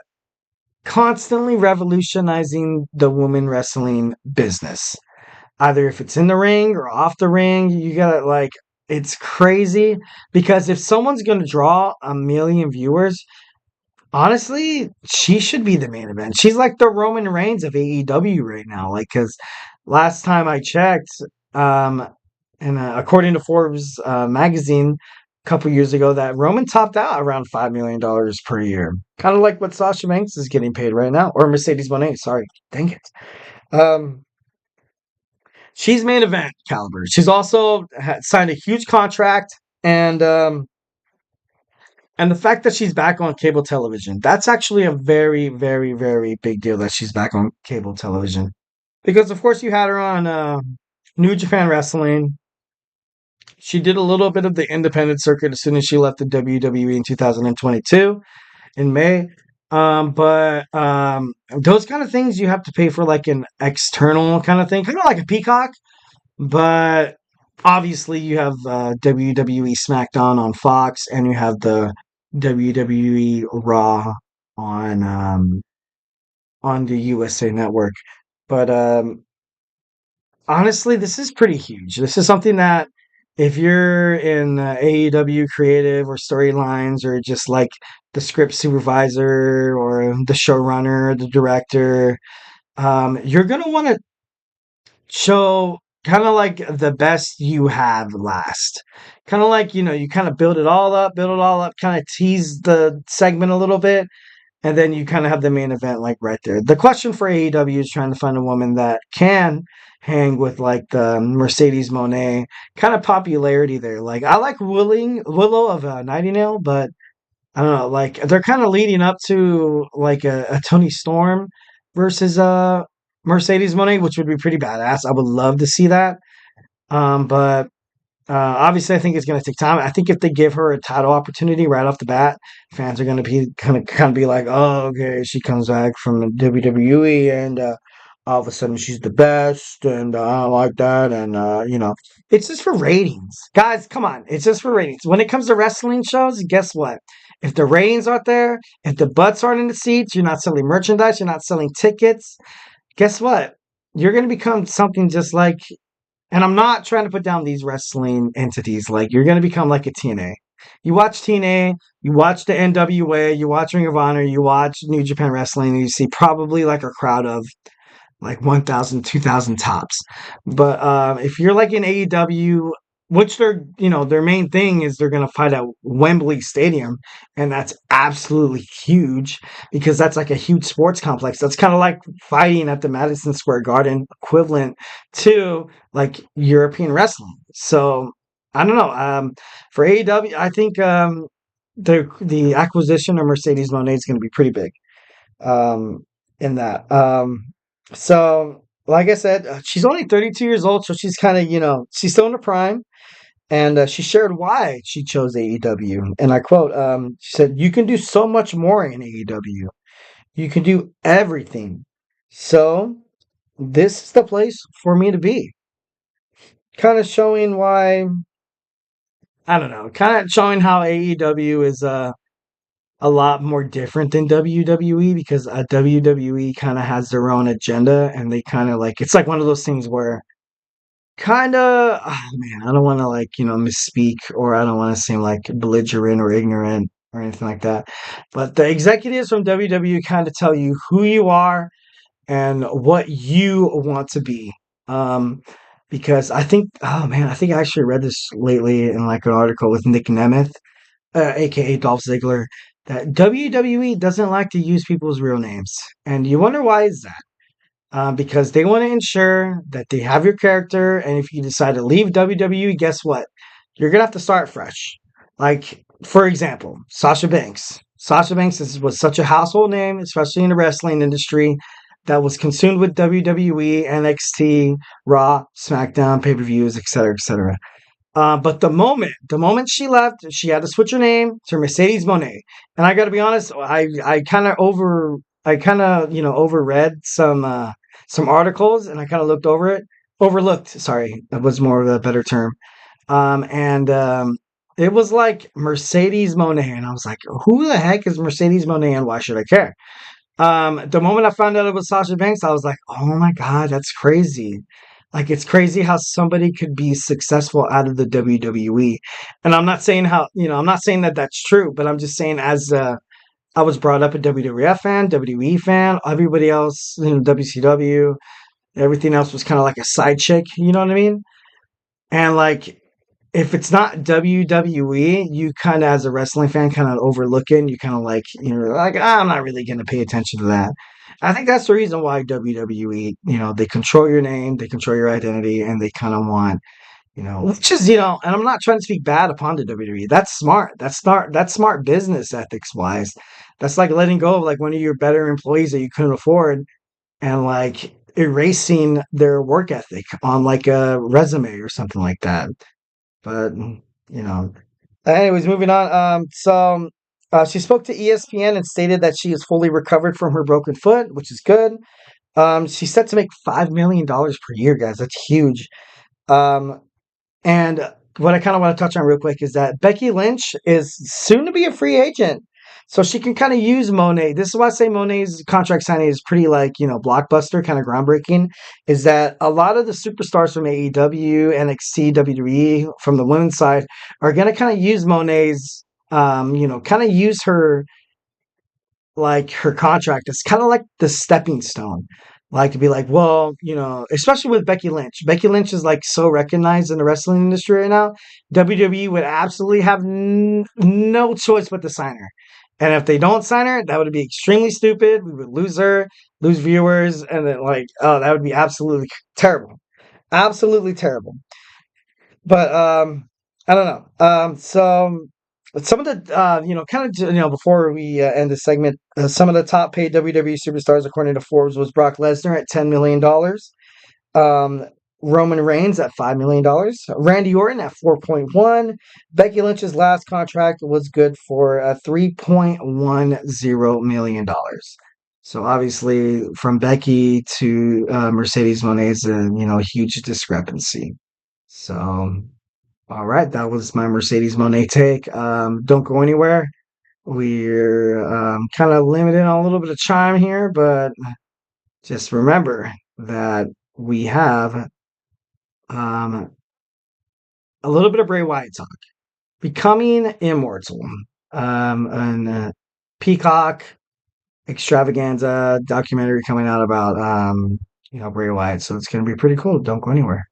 constantly revolutionizing the women wrestling business. Either if it's in the ring or off the ring, you gotta it's crazy because if someone's gonna draw 1 million viewers, honestly, she should be the main event. She's like the Roman Reigns of AEW right now. Because last time I checked, and according to Forbes magazine a couple years ago, that Roman topped out around $5 million per year. Kind of like what Sasha Banks is getting paid right now. Or Mercedes Moné, sorry. Dang it. She's main event caliber. She's also signed a huge contract. And the fact that she's back on cable television, that's actually a very, very, very big deal that she's back on cable television. Because, of course, you had her on New Japan Wrestling. She did a little bit of the independent circuit as soon as she left the WWE in 2022 in May. But those kind of things you have to pay for like an external kind of thing, kind of like a Peacock. But obviously you have WWE SmackDown on Fox and you have the WWE Raw on the USA Network. But honestly, this is pretty huge. This is something that if you're in AEW creative or storylines or just like the script supervisor or the showrunner, the director, you're going to want to show kind of like the best you have last. Kind of like, you kind of build it all up, kind of tease the segment a little bit. And then you kind of have the main event like right there. The question for AEW is trying to find a woman that can hang with like the Mercedes Moné kind of popularity there. Like I like Willow of Nightingale, but I don't know. Like they're kind of leading up to like a Tony Storm versus Mercedes Moné, which would be pretty badass. I would love to see that. But obviously, I think it's going to take time. I think if they give her a title opportunity right off the bat, fans are going to be kind of be like, "Oh, okay, she comes back from WWE, and all of a sudden she's the best, and I don't like that." And it's just for ratings, guys. Come on, it's just for ratings. When it comes to wrestling shows, guess what? If the ratings aren't there, if the butts aren't in the seats, you're not selling merchandise, you're not selling tickets. Guess what? You're going to become something just like. And I'm not trying to put down these wrestling entities. Like, you're going to become like a TNA. You watch TNA, you watch the NWA, you watch Ring of Honor, you watch New Japan Wrestling, and you see probably like a crowd of like 1,000, 2,000 tops. But if you're like in AEW, which their main thing is they're going to fight at Wembley Stadium, and that's absolutely huge because that's like a huge sports complex. That's kind of like fighting at the Madison Square Garden equivalent to like European wrestling. So I don't know. For AEW, I think the acquisition of Mercedes Moné is going to be pretty big um, in that. So, like I said, she's only 32 years old, so she's kind of, she's still in the prime. And she shared why she chose AEW. And I quote, she said, "You can do so much more in AEW. You can do everything. So, this is the place for me to be." Kind of showing why, I don't know, kind of showing how AEW is a lot more different than WWE because WWE kind of has their own agenda and they kind of like it's like one of those things where kind of oh man, I don't want to like, misspeak or I don't want to seem like belligerent or ignorant or anything like that. But the executives from WWE kind of tell you who you are and what you want to be. Um because I think I actually read this lately in like an article with Nick Nemeth, aka Dolph Ziggler, that WWE doesn't like to use people's real names. And you wonder why is that? Because they want to ensure that they have your character, and if you decide to leave WWE, guess what? You're gonna have to start fresh. Like, for example, Sasha Banks. Sasha Banks was such a household name, especially in the wrestling industry, that was consumed with WWE, NXT, Raw, SmackDown, pay-per-views, etc., etc. But the moment she left, she had to switch her name to Mercedes Moné. And I got to be honest, I kind of overread some articles, and I kind of overlooked. Sorry, that was more of a better term. And it was like Mercedes Moné, and I was like, who the heck is Mercedes Moné, and why should I care? The moment I found out it was Sasha Banks, I was like, oh my God, that's crazy. Like, it's crazy how somebody could be successful out of the WWE. And I'm not saying that that's true, but I'm just saying as I was brought up a WWF fan, WWE fan, everybody else, WCW, everything else was kind of like a side chick, you know what I mean? And like, if it's not WWE, you kind of, as a wrestling fan, kind of overlook it. And you kind of like, like, I'm not really going to pay attention to that. I think that's the reason why WWE, they control your name, they control your identity, and they kind of want, which is, and I'm not trying to speak bad upon the WWE. That's smart. That's smart business ethics wise. That's like letting go of like one of your better employees that you couldn't afford and like erasing their work ethic on like a resume or something like that. But anyways, moving on. She spoke to ESPN and stated that she is fully recovered from her broken foot, which is good. She's set to make $5 million per year, guys. That's huge. Um, and what I kind of want to touch on real quick is that Becky Lynch is soon to be a free agent. So she can kind of use Moné. This is why I say Moné's contract signing is pretty like, blockbuster, kind of groundbreaking, is that a lot of the superstars from AEW, NXT, WWE from the women's side are going to kind of use Moné's, kind of use her, like her contract as kind of like the stepping stone. Like to be like, well, especially with Becky Lynch. Becky Lynch is like so recognized in the wrestling industry right now. WWE would absolutely have no choice but to sign her. And if they don't sign her, that would be extremely stupid. We would lose her, lose viewers, and then like, oh, that would be absolutely terrible. Absolutely terrible. But I don't know. So some of the kind of before we end the segment, some of the top paid WWE superstars according to Forbes was Brock Lesnar at $10 million, Roman Reigns at $5 million, Randy Orton at 4.1. Becky Lynch's last contract was good for $3.10 million. So obviously, from Becky to Mercedes Moné's, a huge discrepancy. So, all right, that was my Mercedes Moné take. Don't go anywhere. We're kind of limited on a little bit of time here, but just remember that we have a little bit of Bray Wyatt talk. Becoming Immortal. And Peacock extravaganza documentary coming out about Bray Wyatt. So it's going to be pretty cool. Don't go anywhere.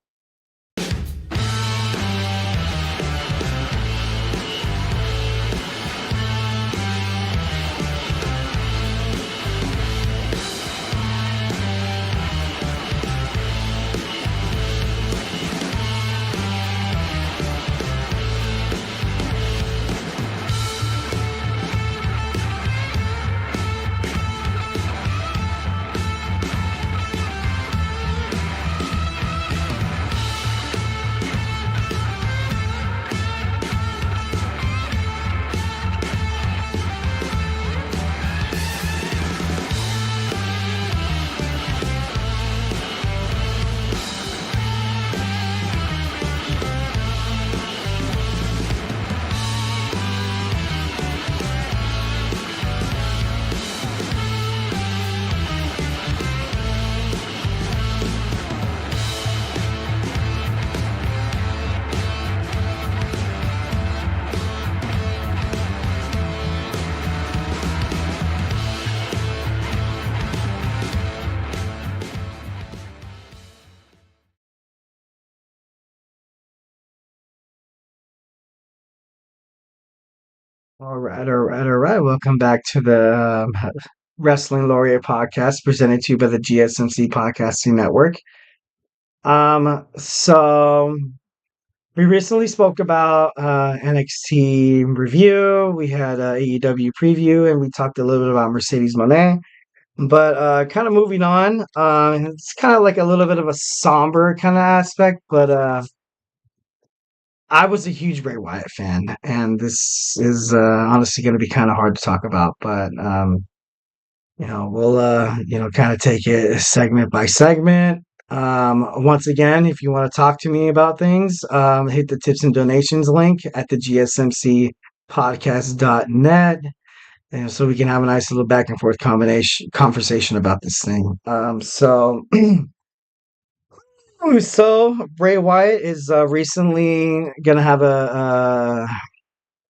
All right, all right, all right. Welcome back to the Wrestling Laureate Podcast, presented to you by the GSMC Podcasting Network. So we recently spoke about NXT review. We had AEW preview, and we talked a little bit about Mercedes Moné. But kind of moving on, it's kind of like a little bit of a somber kind of aspect, but I was a huge Bray Wyatt fan, and this is honestly going to be kind of hard to talk about, but we'll kind of take it segment by segment. Once again, if you want to talk to me about things, hit the tips and donations link at the GSMC podcast.net, and so we can have a nice little back and forth conversation about this thing. So Bray Wyatt is recently gonna have a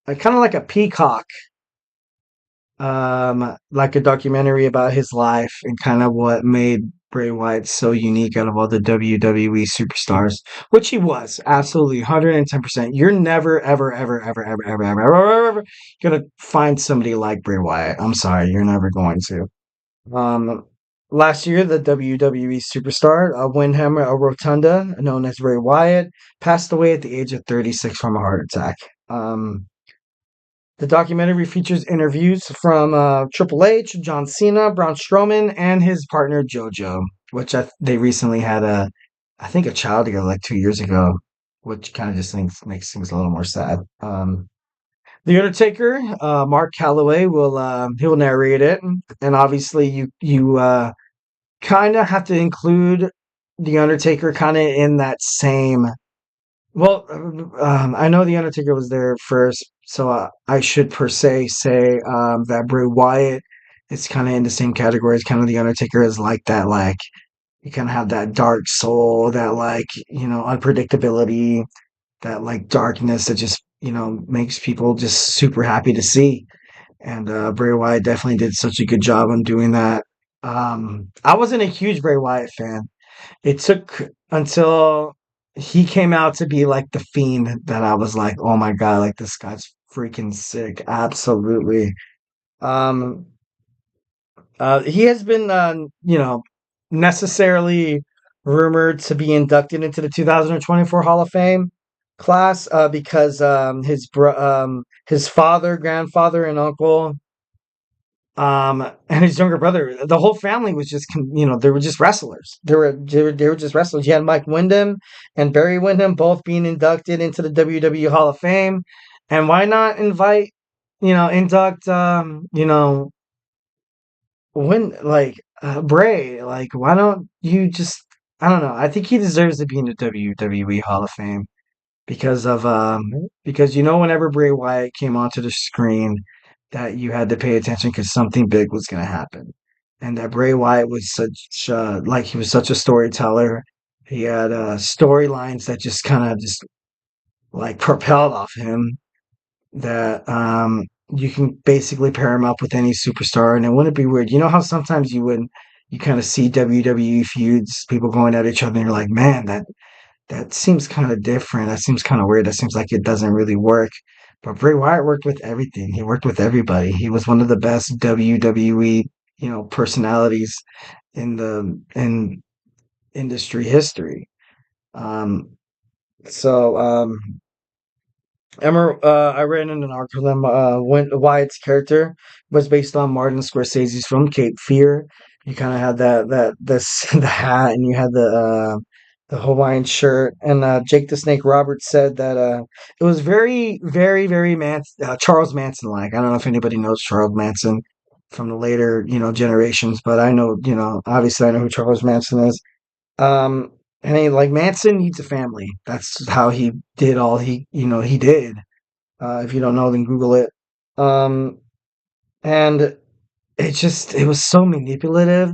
kind of like a Peacock, like a documentary about his life and kind of what made Bray Wyatt so unique out of all the WWE superstars, which he was absolutely 110%. You're never, ever, ever, ever, ever, ever, ever, ever, ever, ever gonna find somebody like Bray Wyatt. I'm sorry, you're never going to. Last year, the WWE superstar, Wyndham Rotunda, known as Bray Wyatt, passed away at the age of 36 from a heart attack. The documentary features interviews from Triple H, John Cena, Braun Strowman, and his partner JoJo, which they recently had I think a child together like 2 years ago, which kind of just makes things a little more sad. The Undertaker, Mark Calloway he'll narrate it, and obviously you kind of have to include the Undertaker kind of in that same. Well, I know the Undertaker was there first, so I should per se say that Bray Wyatt is kind of in the same category as kind of the Undertaker is like that, like you kind of have that dark soul, that like unpredictability, that like darkness that just makes people just super happy to see. And Bray Wyatt definitely did such a good job on doing that. I wasn't a huge Bray Wyatt fan. It took until he came out to be like the Fiend that I was like, oh my god, like this guy's freaking sick. Absolutely. Um, he has been, necessarily rumored to be inducted into the 2024 Hall of Fame class because his father, grandfather, and uncle, and his younger brother, the whole family was just, they were just wrestlers. They were just wrestlers. You had Mike Wyndham and Barry Windham both being inducted into the WWE Hall of Fame, and why not induct, Bray? Like, why don't you just? I don't know. I think he deserves to be in the WWE Hall of Fame because whenever Bray Wyatt came onto the screen, that you had to pay attention because something big was going to happen, and that Bray Wyatt was he was such a storyteller. He had storylines that just kind of just like propelled off him. That you can basically pair him up with any superstar, and it wouldn't be weird. You know how sometimes you would you kind of see WWE feuds, people going at each other, and you're like, man, that seems kind of different. That seems kind of weird. That seems like it doesn't really work. But Bray Wyatt worked with everything. He worked with everybody. He was one of the best WWE, personalities in industry history. Um, so I read in an article that when Wyatt's character was based on Martin Scorsese's film Cape Fear. You kind of had the hat, and you had the Hawaiian shirt. And Jake the Snake Roberts said that it was very, very, very Charles Manson like. I don't know if anybody knows Charles Manson from the later generations, but I know obviously I know who Charles Manson is. Um, and Manson needs a family. That's how he did all he did. If you don't know, then Google it. Um, and it was so manipulative.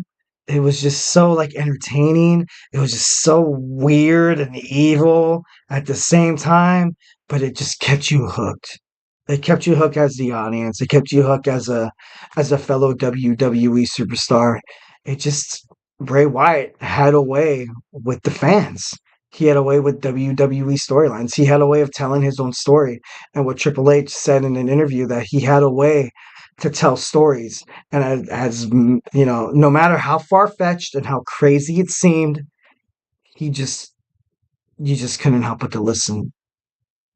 It was just so entertaining. It was just so weird and evil at the same time, but it just kept you hooked. It kept you hooked as the audience. It kept you hooked as a fellow WWE superstar. It just Bray Wyatt had a way with the fans. He had a way with WWE storylines. He had a way of telling his own story. And what Triple H said in an interview, that he had a way to tell stories. And no matter how far-fetched and how crazy it seemed, you just couldn't help but to listen.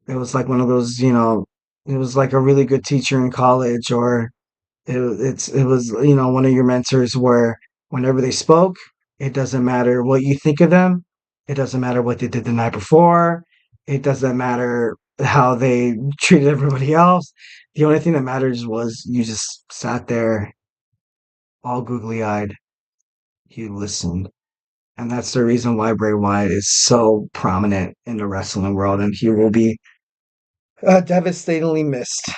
It was like one of those, it was like a really good teacher in college, or it was one of your mentors, where whenever they spoke, it doesn't matter what you think of them, it doesn't matter what they did the night before, it doesn't matter how they treated everybody else. The only thing that matters was you just sat there all googly eyed, you listened. And that's the reason why Bray Wyatt is so prominent in the wrestling world, and he will be devastatingly missed.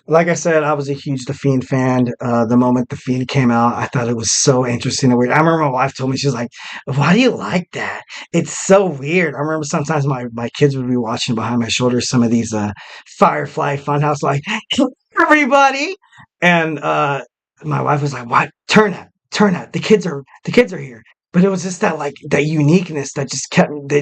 Like I said, I was a huge The Fiend fan. The moment The Fiend came out, I thought it was so interesting and weird. I remember my wife told me, she was like, why do you like that? It's so weird. I remember sometimes my kids would be watching behind my shoulder some of these Firefly Funhouse, like, everybody. And my wife was like, what? Turn that. The kids are here. But it was just that uniqueness that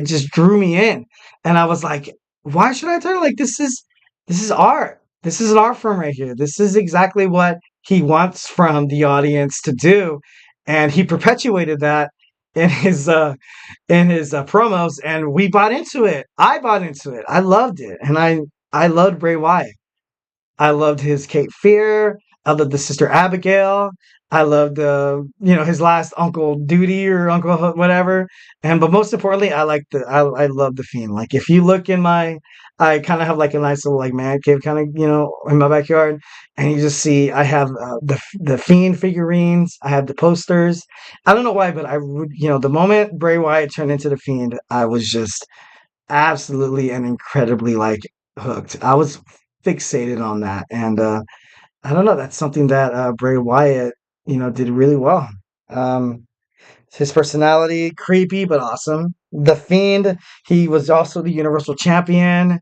just drew me in. And I was like, why should I turn? This is art. This is an art form right here. This is exactly what he wants from the audience to do, and he perpetuated that in his promos, and we bought into it. I bought into it. I loved it, and I loved Bray Wyatt. I loved his Cape Fear. I loved the Sister Abigail. I loved his last Uncle Duty or Uncle whatever. But most importantly, I love the Fiend. If you look I kind of have a nice little man cave kind of in my backyard, and you just see I have the Fiend figurines. I have the posters. I don't know why, but I would the moment Bray Wyatt turned into the Fiend, I was just absolutely and incredibly hooked. I was fixated on that, and I don't know. That's something that Bray Wyatt did really well. His personality, creepy but awesome. The Fiend, he was also the Universal Champion.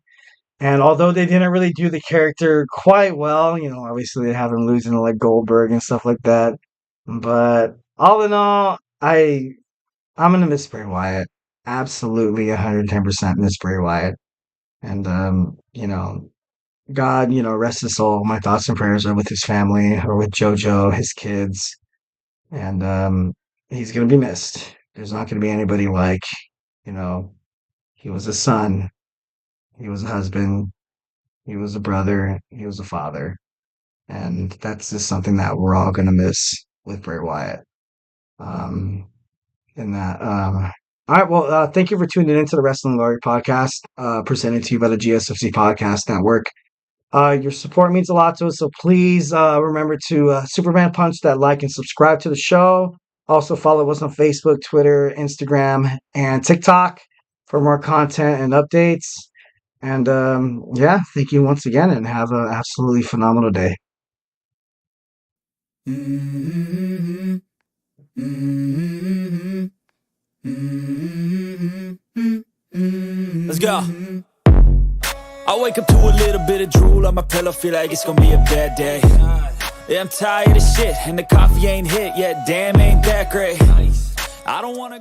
And although they didn't really do the character quite well, obviously they have him losing to Goldberg and stuff like that. But all in all, I'm gonna miss Bray Wyatt. Absolutely 110% miss Bray Wyatt. And God, rest his soul. My thoughts and prayers are with his family, or with JoJo, his kids. And he's going to be missed. There's not going to be anybody he was a son, he was a husband, he was a brother, he was a father. And that's just something that we're all going to miss with Bray Wyatt. All right, well, thank you for tuning into the Wrestling Laureate Podcast, presented to you by the GSMC Podcast Network. Your support means a lot to us, so please remember to Superman Punch that like and subscribe to the show. Also follow us on Facebook, Twitter, Instagram, and TikTok for more content and updates. And thank you once again, and have an absolutely phenomenal day. Let's go. I wake up to a little bit of drool on my pillow, feel like it's gonna be a bad day. Yeah, I'm tired of shit, and the coffee ain't hit yet. Damn, ain't that great. I don't wanna